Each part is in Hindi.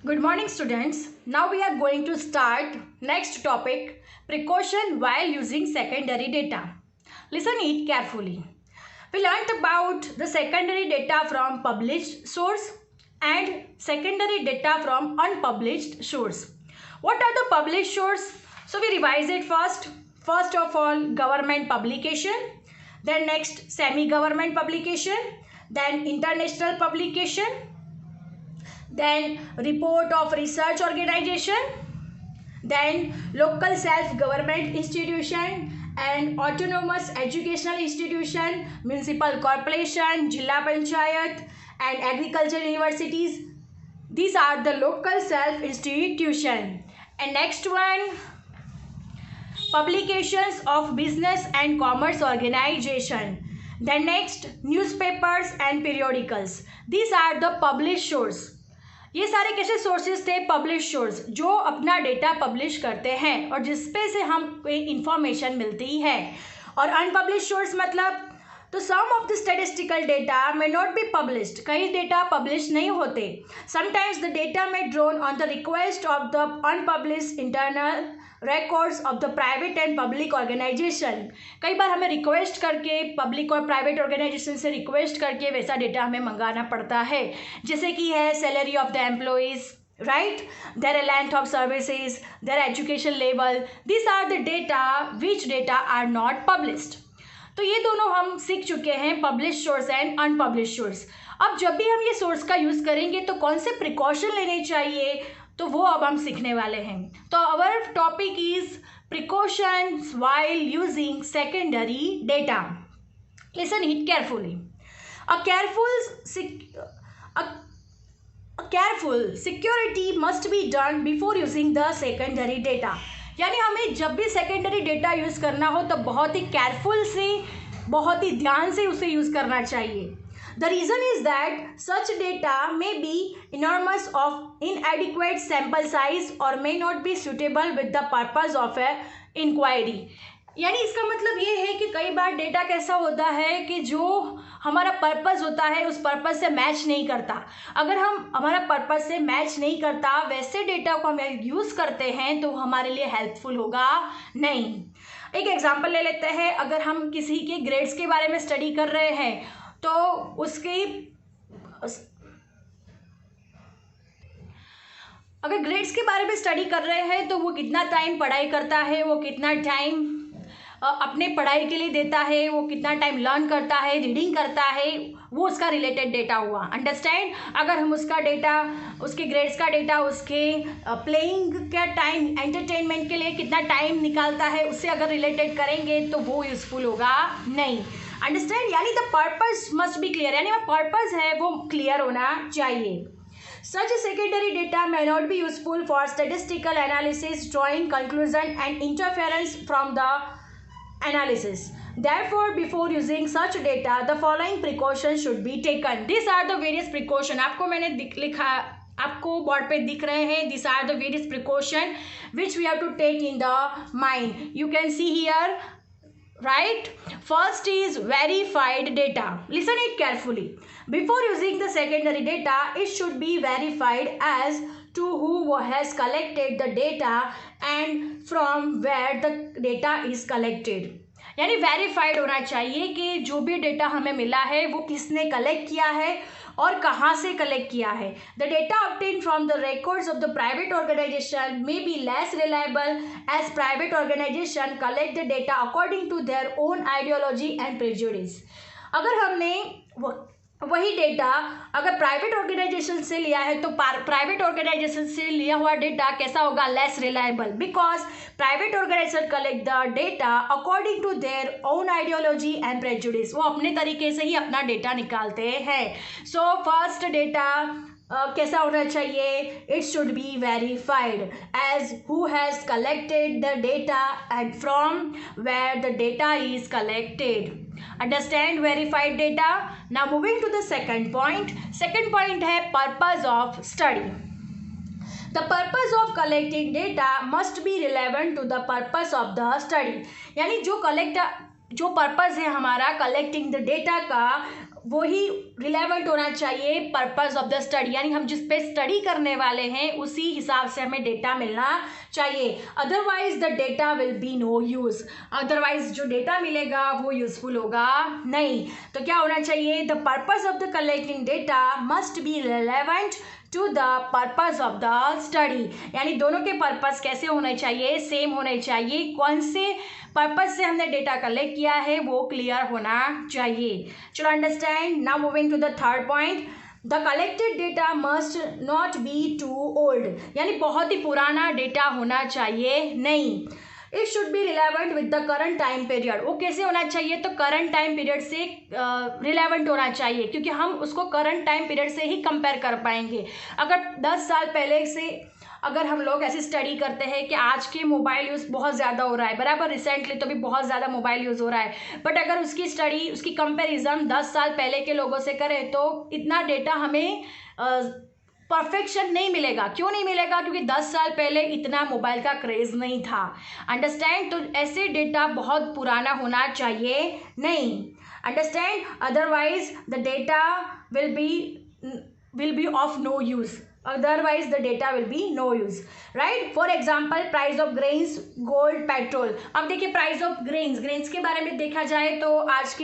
Good morning students. Now we are going to start next topic, precaution while using secondary data. Listen it carefully. We learnt about the secondary data from published source and secondary data from unpublished source. What are the published source? So we revise it first. First of all, government publication, then next semi-government publication, then international publication, then report of research organization, then local self-government institution and autonomous educational institution, municipal corporation, Jilla Panchayat and agricultural universities. These are the local self-institution. And next one, publications of business and commerce organization. Then next, newspapers and periodicals. These are the published source. ये सारे कैसे सोर्सेज थे? पब्लिश सोर्स, जो अपना डेटा पब्लिश करते हैं और जिसपे से हम इंफॉर्मेशन मिलती है. और अनपब्लिश सोर्स मतलब तो some of the statistical data may not be published. कई डेटा पब्लिश नहीं होते. Sometimes the data may drawn on the request of the unpublished internal records of the private and public organization. कई बार हमें रिक्वेस्ट करके पब्लिक और प्राइवेट ऑर्गेनाइजेशन से रिक्वेस्ट करके वैसा डेटा हमें मंगाना पड़ता है, जैसे कि है salary of the employees, right, their length of services, their education level. These are the data which data are not published. तो ये दोनों हम सीख चुके हैं, publish source and unpublish source. अब जब भी हम ये सोर्स का यूज़ करेंगे तो कौन से प्रिकॉशन लेने चाहिए, तो वो अब हम सीखने वाले हैं. तो our topic is precautions while using secondary data. Listen it carefully. A careful security must be done before using the secondary data. यानी हमें जब भी सेकेंडरी डेटा यूज़ करना हो तो बहुत ही केयरफुल से, बहुत ही ध्यान से उसे यूज़ करना चाहिए. The reason is that such data may be enormous of inadequate sample size और may not be suitable with the purpose of a inquiry. यानी इसका मतलब ये है कि कई बार डेटा कैसा होता है कि जो हमारा पर्पस होता है उस पर्पस से मैच नहीं करता. अगर हम हमारा पर्पस से मैच नहीं करता वैसे डेटा को हम यूज़ करते हैं तो हमारे लिए हेल्पफुल होगा नहीं. एक एग्जांपल ले लेते हैं. अगर हम किसी के ग्रेड्स के बारे में स्टडी कर रहे हैं तो उसकी अगर ग्रेड्स के बारे में स्टडी कर रहे हैं तो वो कितना टाइम पढ़ाई करता है, वो कितना टाइम अपने पढ़ाई के लिए देता है, वो कितना टाइम लर्न करता है, रीडिंग करता है, वो उसका रिलेटेड डेटा हुआ. अंडरस्टैंड. अगर हम उसका डेटा, उसके ग्रेड्स का डेटा, उसके प्लेइंग का टाइम, एंटरटेनमेंट के लिए कितना टाइम निकालता है, उससे अगर रिलेटेड करेंगे तो वो यूज़फुल होगा नहीं. अंडरस्टैंड. यानी the purpose must be clear. यानी वो पर्पस है वो क्लियर होना चाहिए. Such secondary data may not be useful for statistical analysis, drawing conclusion and interference from the analysis. Therefore, before using such data, the following precautions should be taken. These are the various precautions. आपको मैंने लिखा, आपको बोर्ड पे दिख रहे हैं. These are the various precautions which we have to take in the mind. You can see here, right? First is verified data. Listen it carefully. Before using the secondary data, it should be verified as to who has collected the data and from where the data is collected. यानी वेरीफाइड होना चाहिए कि जो भी डेटा हमें मिला है वो किसने कलेक्ट किया है और कहाँ से कलेक्ट किया है. The data obtained from the records of the private organization may be less reliable as private organization collect the data according to their own ideology and prejudice. अगर हमने वही डेटा अगर प्राइवेट ऑर्गेनाइजेशन से लिया है तो प्राइवेट ऑर्गेनाइजेशन से लिया हुआ डेटा कैसा होगा? Less reliable, because private organisation collect the data according to their own ideology and prejudice. वो अपने तरीके से ही अपना डेटा निकालते हैं. सो फर्स्ट डेटा कैसा होना चाहिए? It should be verified as who has collected the data and from where the data is collected. Understand verified data. Now moving to the second point. Second point है purpose of study. The purpose of collecting data must be relevant to the purpose of the study. यानी जो जो पर्पज़ है हमारा कलेक्टिंग द डेटा का, वही रिलेवेंट होना चाहिए पर्पज़ ऑफ द स्टडी, यानी हम जिस पे स्टडी करने वाले हैं उसी हिसाब से हमें डेटा मिलना चाहिए। Otherwise the data will be no use, otherwise जो डेटा मिलेगा वो यूज़फुल होगा नहीं। तो क्या होना चाहिए, the purpose of the collecting data must be relevant to the purpose of the study, यानी दोनों के पर्पज़ कैसे होने चाहिए, सेम होने चाहिए। कौन से पर्पज़ से हमने डेटा कलेक्ट किया है वो क्लियर होना चाहिए। चलो understand. Now moving to the third point, the collected data must not be too old, यानी बहुत ही पुराना डेटा होना चाहिए नहीं। It should be relevant with the current time period, वो कैसे होना चाहिए, तो करंट टाइम पीरियड से रिलेवेंट होना चाहिए, क्योंकि हम उसको करंट टाइम पीरियड से ही कंपेयर कर पाएंगे। अगर 10 साल पहले से अगर हम लोग ऐसी स्टडी करते हैं कि आज के मोबाइल यूज़ बहुत ज़्यादा हो रहा है, बराबर रिसेंटली तो भी बहुत ज़्यादा मोबाइल यूज़ हो रहा है, बट अगर उसकी स्टडी, उसकी कंपैरिजन 10 साल पहले के लोगों से करें तो इतना डेटा हमें परफेक्शन नहीं मिलेगा। क्यों नहीं मिलेगा, क्योंकि 10 साल पहले इतना मोबाइल का क्रेज़ नहीं था। अंडरस्टैंड। तो ऐसे डेटा बहुत पुराना होना चाहिए नहीं। Understand. Otherwise the data will be of no use, otherwise the data will be no use, right? For example, price of grains, gold, petrol। अब देखिए प्राइस ऑफ ग्रेन्स के बारे में देखा जाए तो आज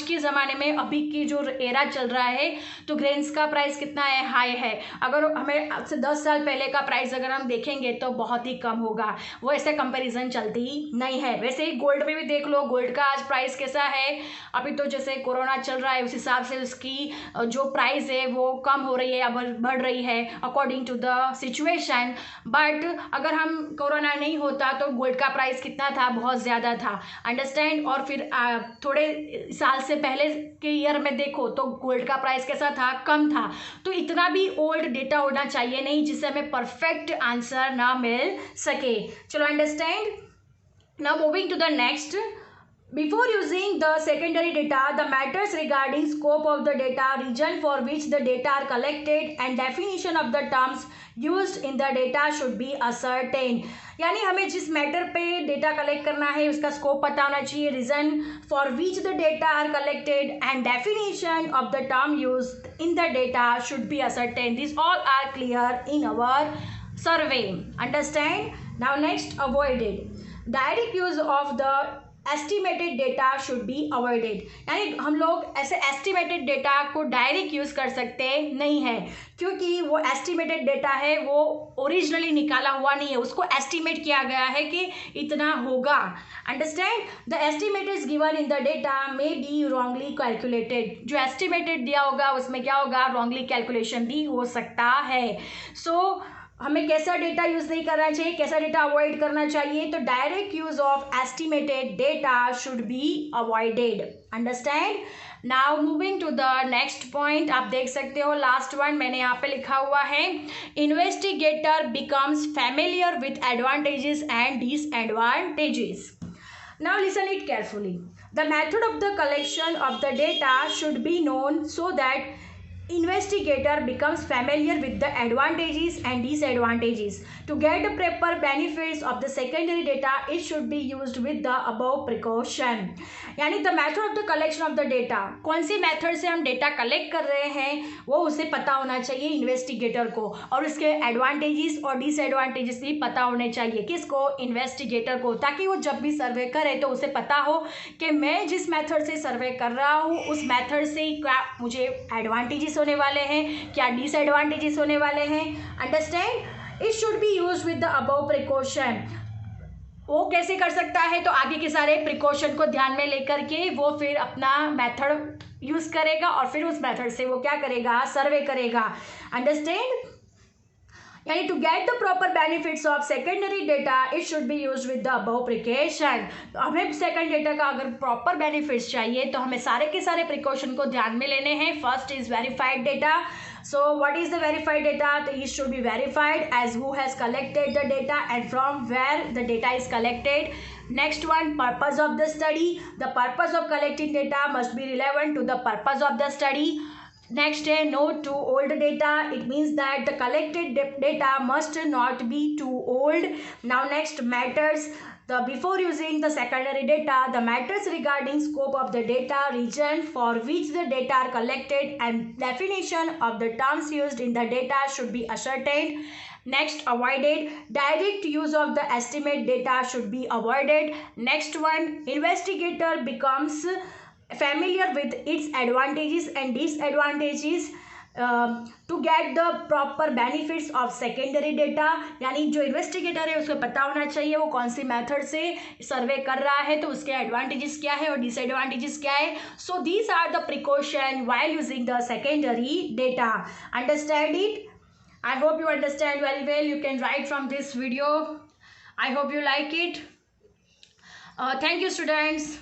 के ज़माने में अभी की जो एरा चल रहा है तो ग्रेन्स का प्राइस कितना है, हाई है। अगर हमें आज से 10 साल पहले का प्राइस अगर हम देखेंगे तो बहुत ही कम होगा, वो ऐसे कंपेरिजन चलती नहीं है। वैसे ही गोल्ड में भी देख लो, गोल्ड का आज प्राइस कैसा है, अभी तो जैसे कोरोना चल रहा है उस हिसाब से उसकी जो प्राइस है वो कम हो रही है या बढ़ रही है according to the situation. But अगर हम कोरोना नहीं होता तो गोल्ड का प्राइस कितना था, बहुत ज़्यादा था। अंडरस्टैंड। और फिर थोड़े साल से पहले के ईयर में देखो तो गोल्ड का प्राइस कैसा था, कम था। तो इतना भी ओल्ड डेटा होना चाहिए नहीं जिससे हमें परफेक्ट आंसर ना मिल सके। चलो understand. Now moving to the next, before using the secondary data, the matters regarding scope of the data, region for which the data are collected and definition of the terms used in the data should be ascertained, यानी हमें जिस मैटर पे डेटा कलेक्ट करना है उसका स्कोप पता होना चाहिए, reason for which the data are collected and definition of the term used in the data should be ascertained. This all are clear in our survey. Understand. Now next, avoided, direct use of the estimated data should be avoided, यानी हम लोग ऐसे एस्टिमेटेड डेटा को डायरेक्ट यूज़ कर सकते नहीं है, क्योंकि वो एस्टिमेटेड डेटा है वो ओरिजिनली निकाला हुआ नहीं है, उसको एस्टिमेट किया गया है कि इतना होगा। Understand. The estimate is given in the data may be wrongly calculated, जो एस्टिमेटेड दिया होगा उसमें क्या होगा, रॉन्गली कैलकुलेशन भी हो सकता है। सो हमें कैसा डेटा यूज़ नहीं करना चाहिए, कैसा डेटा अवॉइड करना चाहिए, तो direct use of estimated data should be avoided. Understand. Now moving to the next point, आप देख सकते हो लास्ट वन मैंने यहाँ पे लिखा हुआ है, investigator becomes familiar with advantages and disadvantages. Now listen it carefully, the method of the collection of the data should be known so that investigator becomes familiar with the advantages and disadvantages. To get the proper benefits of the secondary data, it should be used with the above precaution. यानी the method of the collection of the data, कौन सी मेथड से हम डेटा कलेक्ट कर रहे हैं वो उसे पता होना चाहिए इन्वेस्टिगेटर को, और उसके एडवांटेजेस और डिसएडवांटेजेस भी पता होने चाहिए। किसको, इन्वेस्टिगेटर को, ताकि वो जब भी सर्वे करे तो उसे पता हो कि मैं जिस मेथड से सर्वे कर रहा हूँ उस मेथड से क्या मुझे एडवांटेजेस होने वाले हैं, क्या डिसएडवांटेजेस होने वाले हैं। Understand. It should be used with the above precaution, वो कैसे कर सकता है, तो आगे के सारे प्रिकॉशन को ध्यान में लेकर के वो फिर अपना मेथड यूज़ करेगा और फिर उस मेथड से वो क्या करेगा, सर्वे करेगा। अंडरस्टैंड। यानी to get the proper benefits of secondary data it should be use with the above precaution. तो हमें सेकेंड डेटा का अगर प्रॉपर बेनिफिट्स चाहिए तो हमें सारे के सारे प्रिकॉशन को ध्यान में लेने हैं। First is verified data. So what is the verified data? It should be verified as who has collected the data and from where the data is collected. Next one, purpose of the study. The purpose of collecting data must be relevant to the purpose of the study. Next, no too old data. It means that the collected data must not be too old. Now next, matters The before using the secondary data, the matters regarding scope of the data, region for which the data are collected, and definition of the terms used in the data should be ascertained. Next, avoided. Direct use of the estimate data should be avoided. Next one, investigator becomes familiar with its advantages and disadvantages to get the proper benefits of secondary data, यानी जो इन्वेस्टिगेटर है उसको पता होना चाहिए वो कौन सी मेथड से सर्वे कर रहा है तो उसके एडवांटेजेस क्या है और डिसएडवांटेजेस क्या है. So these are the precaution while using the secondary data. Understand it. I hope you understand very well. You can write from this video. I hope you like it. Thank you, students.